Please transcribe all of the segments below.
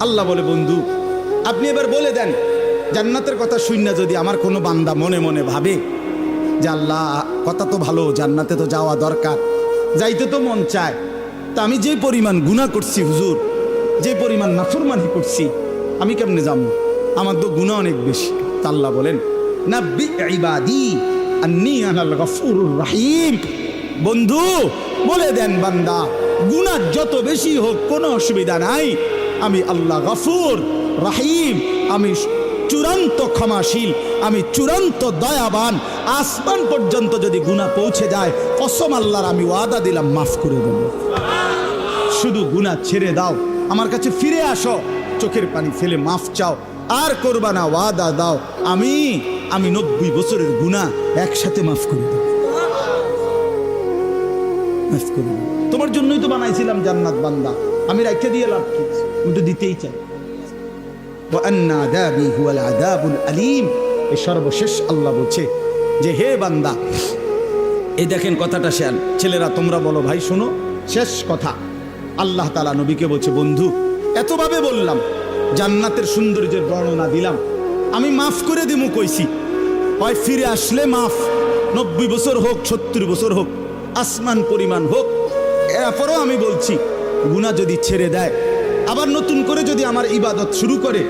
আল্লাহ বলে, বন্ধু আপনি এবার বলে দেন, জান্নাতের কথা শুননা যদি আমার কোনো বান্দা মনে মনে ভাবে যে আল্লাহ কথা তো ভালো, জান্নাতে তো যাওয়া দরকার, যাইতে তো মন চায়, তা আমি যে পরিমাণ গুনাহ করছি হুজুর, যে পরিমাণ নাফরমানি করছি, আমি কেমনে যাবো? আমার তো গুনাহ অনেক বেশি। তা আল্লাহ বলেন, নাব্বি ইবাদি আন্নী আনাল গফুরুর রহিম। বন্ধু বলে দেন, বান্দা গুনাহ যত বেশি হোক কোনো অসুবিধা নাই, আমি আল্লাহ গফুর রহিম, আমি চূড়ান্ত ক্ষমাশীল, আমি চূড়ান্ত দয়াবান। আসমান পর্যন্ত যদি গুনাহ পৌঁছে যায়, কসম আল্লাহর আমি ওয়াদা দিলাম মাফ করে দেব। শুধু গুনাহ ছেড়ে দাও, আমার কাছে ফিরে আসো, চোখের পানি ফেলে মাফ চাও, আর করবা না, ওয়াদা দাও আমি 90 বছরের গুনাহ একসাথে মাফ করে দেব। মাফ করে দেব, তোমার জন্যই তো বানাইছিলাম জান্নাত বান্দা, আমি রাখতে দিয়ে লাভ কি, আমি তো দিতেই চাই। সর্বশেষ আল্লাহ বলছে যে হে বান্দা, এই দেখেন কথাটা শেয়াল, ছেলেরা তোমরা বলো ভাই শোনো, শেষ কথা আল্লাহ তাআলা নবীকে বলছে, বন্ধু এতভাবে বললাম, জান্নাতের সৌন্দর্যের বর্ণনা দিলাম, আমি মাফ করে দিমু কইছি, হয় ফিরে আসলে মাফ, 90 বছর হোক 70 বছর হোক, আসমান পরিমাণ হোক, এরপরও আমি বলছি গুনাহ যদি ছেড়ে দেয়, আবার নতুন করে যদি আমার ইবাদত শুরু করে,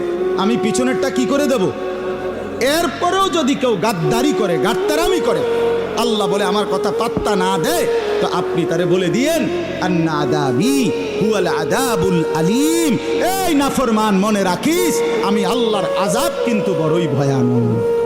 আমি পিছনেরটা কি করে দেব? এরপরেও যদি কেউ গাদ্দারি করে, গাদ্দারামি করে, আল্লাহ বলে আমার কথা পাত্তা না দেয়, তো আপনি তারে বলে দিয়েন আন্না আযাবি হুয়াল আযাবুল আলীম। এই নাফরমান মনে রাখিস, আমি আল্লাহর আযাব কিন্তু বড়ই ভয়ানক।